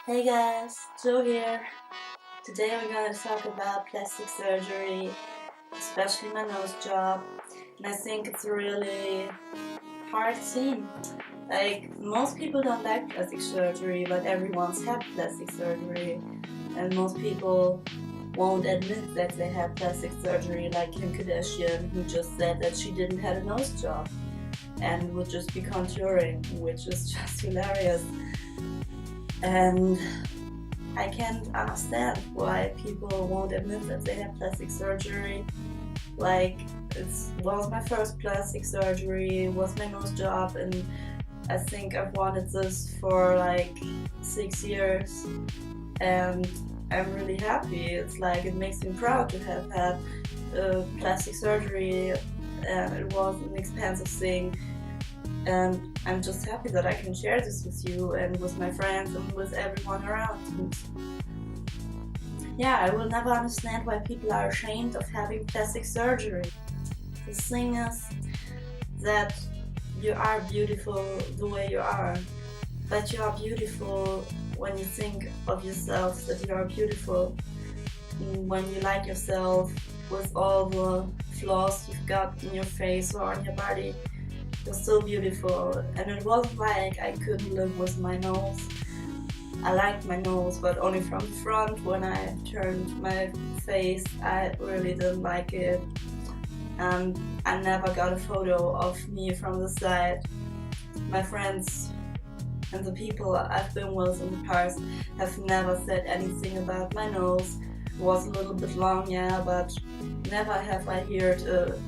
Hey guys, Joe here. Today we're gonna talk about plastic surgery, especially my nose job. And I think it's a really hard scene. Like, most people don't like plastic surgery, but everyone's had plastic surgery. And most people won't admit that they had plastic surgery, like Kim Kardashian, who just said that she didn't have a nose job and would just be contouring, which is just hilarious. And I can't understand why people won't admit that they had plastic surgery. Like, it was my first plastic surgery, was my nose job, and I think I've wanted this for like 6 years, and I'm really happy. It's like, it makes me proud to have had plastic surgery, and it was an expensive thing. And I'm just happy that I can share this with you and with my friends and with everyone around. And yeah, I will never understand why people are ashamed of having plastic surgery. The thing is that you are beautiful the way you are, but you are beautiful when you think of yourself that you are beautiful, when you like yourself with all the flaws you've got in your face or on your body. You're so beautiful, and it wasn't like I couldn't live with my nose. I liked my nose, but only from the front. When I turned my face, I really didn't like it. And I never got a photo of me from the side. My friends and the people I've been with in the past have never said anything about my nose. It was a little bit long, yeah, but never have I heard a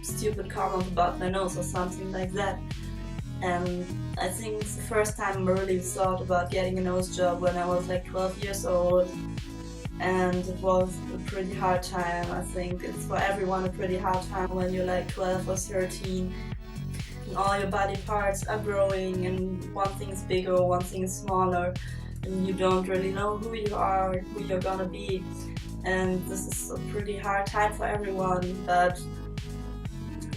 stupid comment about my nose or something like that. And I think it's the first time I really thought about getting a nose job when I was like 12 years old, and it was a pretty hard time. I think it's for everyone a pretty hard time when you're like 12 or 13 and all your body parts are growing and one thing is bigger, one thing is smaller, and you don't really know who you are, who you're gonna be. And this is a pretty hard time for everyone, but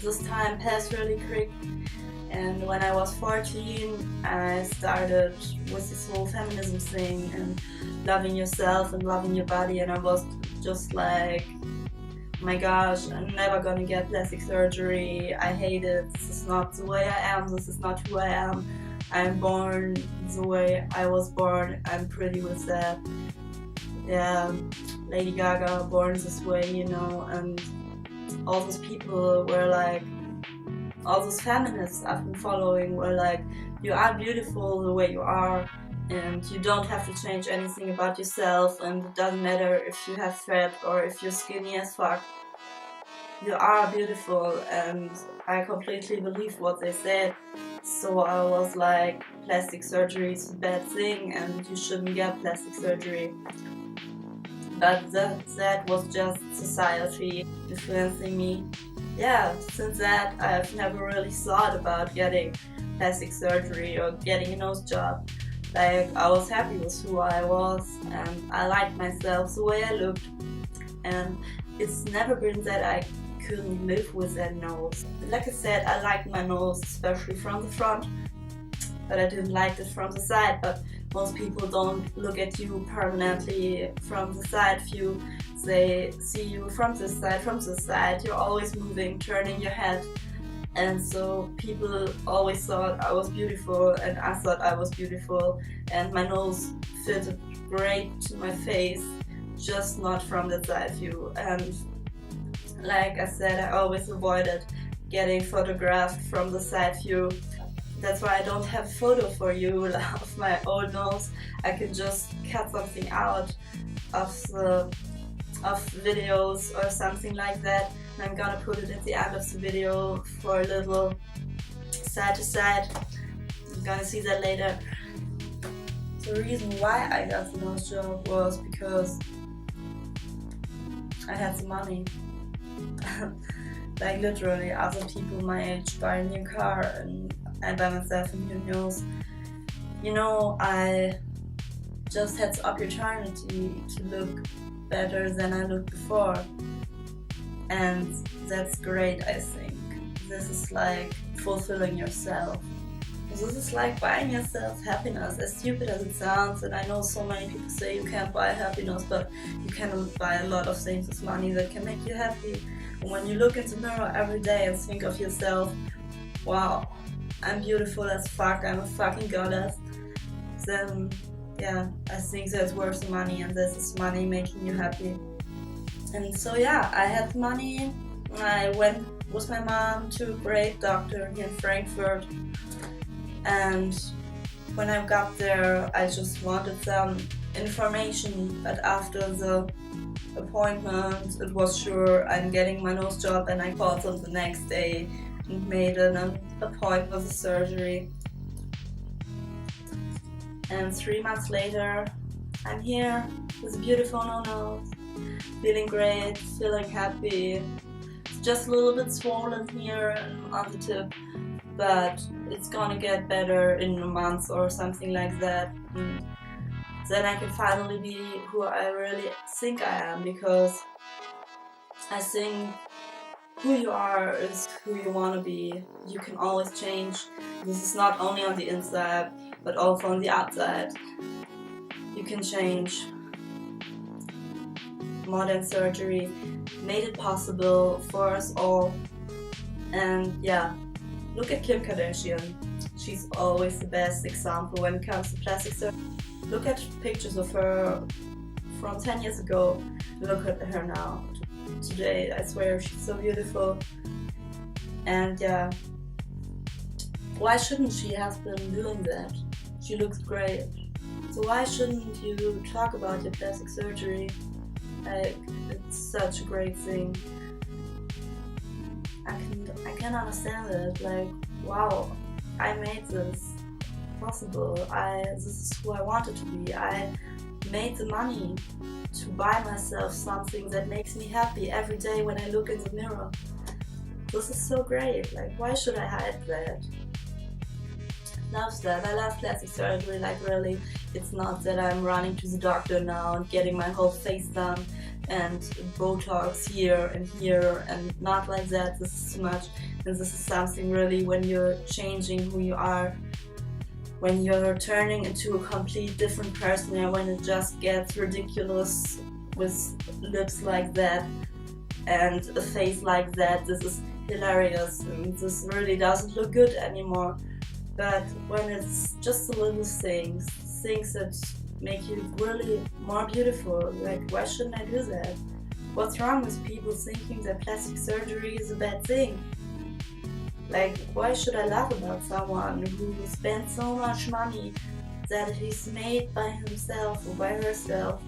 this time passed really quick. And when I was 14, I started with this whole feminism thing and loving yourself and loving your body, and I was just like, my gosh, I'm never gonna get plastic surgery. I hate it. This is not the way I am. This is not who I am. I'm born the way I was born. I'm pretty with that. Yeah, Lady Gaga, born this way, you know, and all those people were like, all those feminists I've been following were like, you are beautiful the way you are, and you don't have to change anything about yourself, and it doesn't matter if you have fat or if you're skinny as fuck. You are beautiful, and I completely believe what they said. So I was like, plastic surgery is a bad thing and you shouldn't get plastic surgery. But that was just society influencing me. Yeah, since that I've never really thought about getting plastic surgery or getting a nose job. Like, I was happy with who I was and I liked myself the way I looked, and it's never been that I couldn't live with that nose. Like I said, I liked my nose, especially from the front, but I didn't like it from the side. But most people don't look at you permanently from the side view. They see you from this side. You're always moving, turning your head. And so people always thought I was beautiful, and I thought I was beautiful, and my nose fitted great to my face, just not from the side view. And like I said, I always avoided getting photographed from the side view. That's why I don't have a photo for you of my old nose. I can just cut something out of videos or something like that, and I'm gonna put it at the end of the video for a little side to side. You're gonna see that later. The reason why I got the nose job was because I had the money. Like, literally, other people my age buy a new car and I buy myself a new nose. You know, I just had the opportunity to look better than I looked before, and that's great. I think this is like fulfilling yourself. This is like buying yourself happiness, as stupid as it sounds, and I know so many people say you can't buy happiness, but you can buy a lot of things with money that can make you happy. And when you look in the mirror every day and think of yourself, wow, I'm beautiful as fuck, I'm a fucking goddess, then yeah, I think that's worth the money, and this is money making you happy. And so yeah, I had money, I went with my mom to a great doctor here in Frankfurt, and when I got there I just wanted some information, but after the appointment it was sure I'm getting my nose job, and I called them the next day and made an appointment for the surgery. And 3 months later I'm here with a beautiful nose, feeling great, feeling happy. It's just a little bit swollen here and on the tip, but it's gonna get better in a month or something like that. And then I can finally be who I really think I am, because I think who you are is who you want to be. You can always change. This is not only on the inside, but also on the outside. You can change. Modern surgery made it possible for us all. And yeah, look at Kim Kardashian. She's always the best example when it comes to plastic surgery. Look at pictures of her from 10 years ago. Look at her now. Today, I swear, she's so beautiful. And yeah, why shouldn't she have been doing that? She looks great. So why shouldn't you talk about your plastic surgery? Like, it's such a great thing. I can understand it. Like, wow, I made this possible. This is who I wanted to be. I made the money to buy myself something that makes me happy every day when I look in the mirror. This is so great. Like, why should I hide that? Love that. I love plastic surgery. Like, really, it's not that I'm running to the doctor now and getting my whole face done and Botox here and not like that. This is too much. And this is something really when you're changing who you are, when you're turning into a complete different person, and when it just gets ridiculous with lips like that and a face like that. This is hilarious, and this really doesn't look good anymore. But when it's just the little things that make you really more beautiful, like, why shouldn't I do that? What's wrong with people thinking that plastic surgery is a bad thing? Like, why should I laugh about someone who spends so much money that he's made by himself or by herself?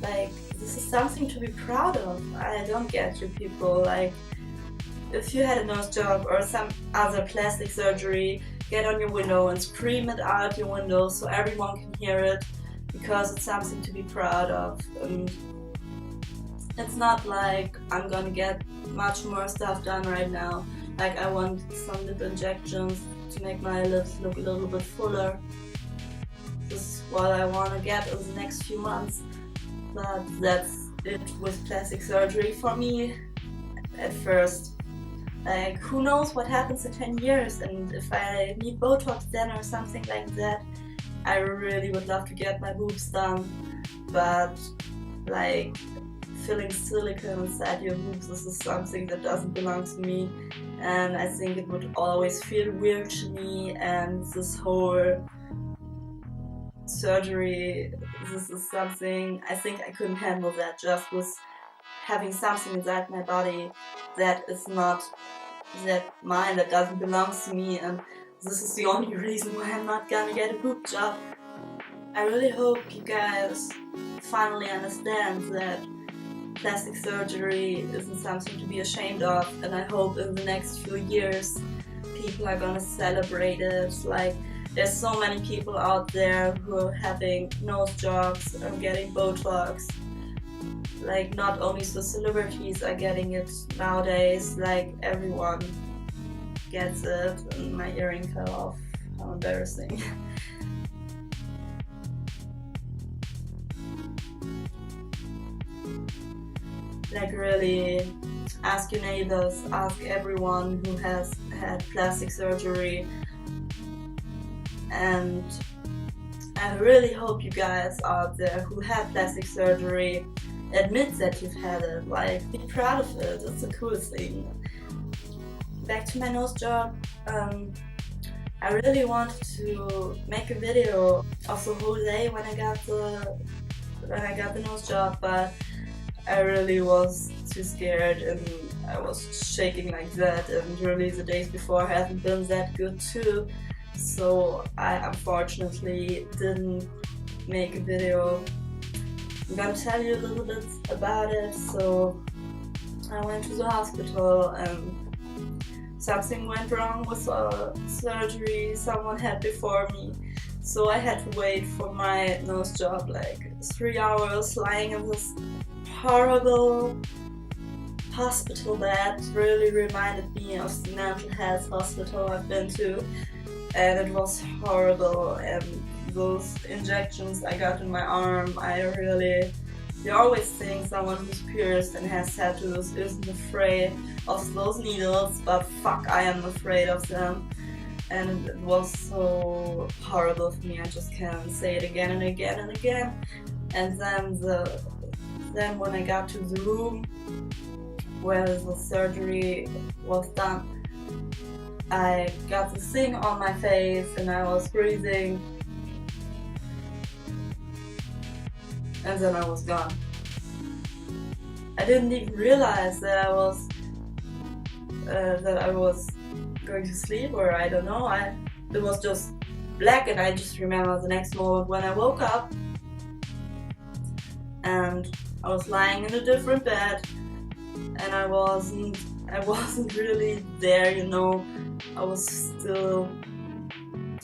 Like, this is something to be proud of. I don't get you people. Like, if you had a nose job or some other plastic surgery, get on your window and scream it out your window so everyone can hear it, because it's something to be proud of. It's not like I'm gonna get much more stuff done right now. Like, I want some lip injections to make my lips look a little bit fuller. This is what I want to get in the next few months. But that's it with plastic surgery for me at first. Like, who knows what happens in 10 years, and if I need Botox then or something like that, I really would love to get my boobs done. But like, filling silicone inside your boobs, this is something that doesn't belong to me, and I think it would always feel weird to me. And this whole surgery, this is something I think I couldn't handle that, just with having something inside my body that is not that mine, that doesn't belong to me. And this is the only reason why I'm not gonna get a boob job. I really hope you guys finally understand that plastic surgery isn't something to be ashamed of, and I hope in the next few years people are gonna celebrate it. Like, there's so many people out there who are having nose jobs or getting Botox. Like, not only the celebrities are getting it nowadays, like, everyone gets it. And my earring fell off. How embarrassing. Like, really, ask your neighbors, ask everyone who has had plastic surgery. and I really hope you guys out there who had plastic surgery admit that you've had it. Like, be proud of it. It's the coolest thing. Back to my nose job. I really wanted to make a video of the whole day when I got the nose job, but I really was too scared and I was shaking like that, and really the days before haven't been that good too. So I unfortunately didn't make a video. I'm gonna tell you a little bit about it. So I went to the hospital and something went wrong with a surgery someone had before me. So I had to wait for my nose job like 3 hours lying in this horrible hospital bed. Really reminded me of the mental health hospital I've been to, and it was horrible. And those injections I got in my arm, you always think someone who's pierced and has tattoos isn't afraid of those needles, but fuck, I am afraid of them. And it was so horrible for me, I just can't say it again and again and again. And then when I got to the room where the surgery was done, I got this thing on my face and I was breathing, and then I was gone. I didn't even realize that I was going to sleep, or I don't know. It was just black, and I just remember the next moment when I woke up and I was lying in a different bed, and I wasn't really there, you know. I was still,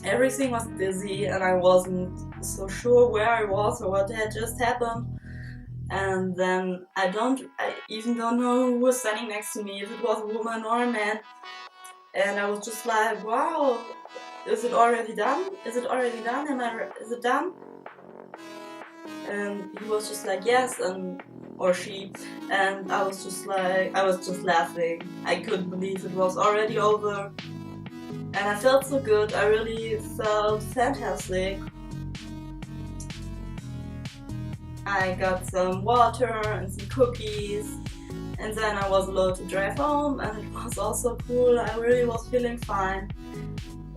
everything was dizzy, and I wasn't so sure where I was or what had just happened. And then I even don't know who was standing next to me, if it was a woman or a man. And I was just like, wow, is it already done? Is it already done? Is it done? And he was just like, yes, or she. And I was just laughing. I couldn't believe it was already over. And I felt so good. I really felt fantastic. I got some water and some cookies, and then I was allowed to drive home, and it was also cool. I really was feeling fine.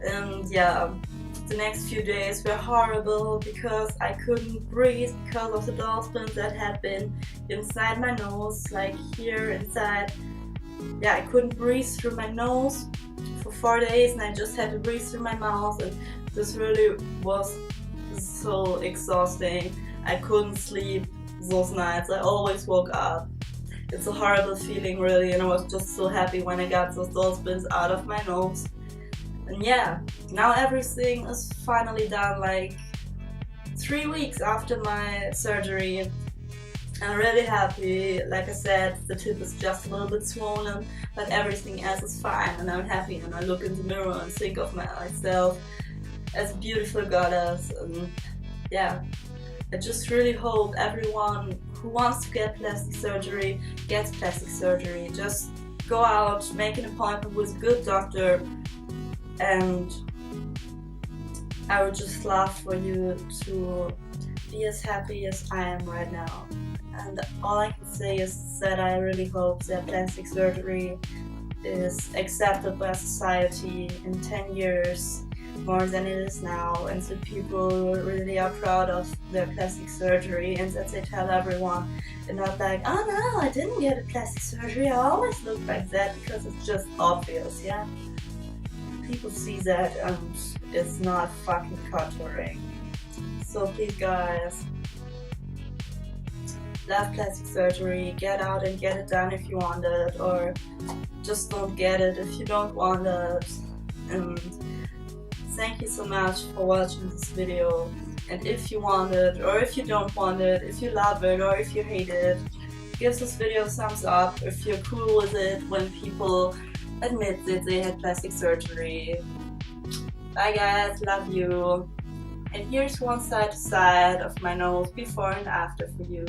And yeah, the next few days were horrible because I couldn't breathe because of the dolphins that had been inside my nose, like here inside. Yeah, I couldn't breathe through my nose for 4 days, and I just had to breathe through my mouth, and this really was so exhausting. I couldn't sleep those nights. I always woke up. It's a horrible feeling, really, and I was just so happy when I got those dolphins out of my nose. And yeah, now everything is finally done, like 3 weeks after my surgery. I'm really happy. Like I said, the tip is just a little bit swollen, but everything else is fine, and I'm happy, and I look in the mirror and think of myself as a beautiful goddess. And yeah, I just really hope everyone who wants to get plastic surgery gets plastic surgery. Just go out, make an appointment with a good doctor, and I would just love for you to be as happy as I am right now. And all I can say is that I really hope that plastic surgery is accepted by society in 10 years more than it is now, and that people really are proud of their plastic surgery, and that they tell everyone, and not like, oh no, I didn't get a plastic surgery, I always look like that, because it's just obvious, yeah? People see that and it's not fucking contouring. So please guys, love plastic surgery, get out and get it done if you want it, or just don't get it if you don't want it. And thank you so much for watching this video, and if you want it, or if you don't want it, if you love it or if you hate it, give this video a thumbs up if you're cool with it when people admit that they had plastic surgery. Bye guys, love you. And here's one side to side of my nose before and after for you.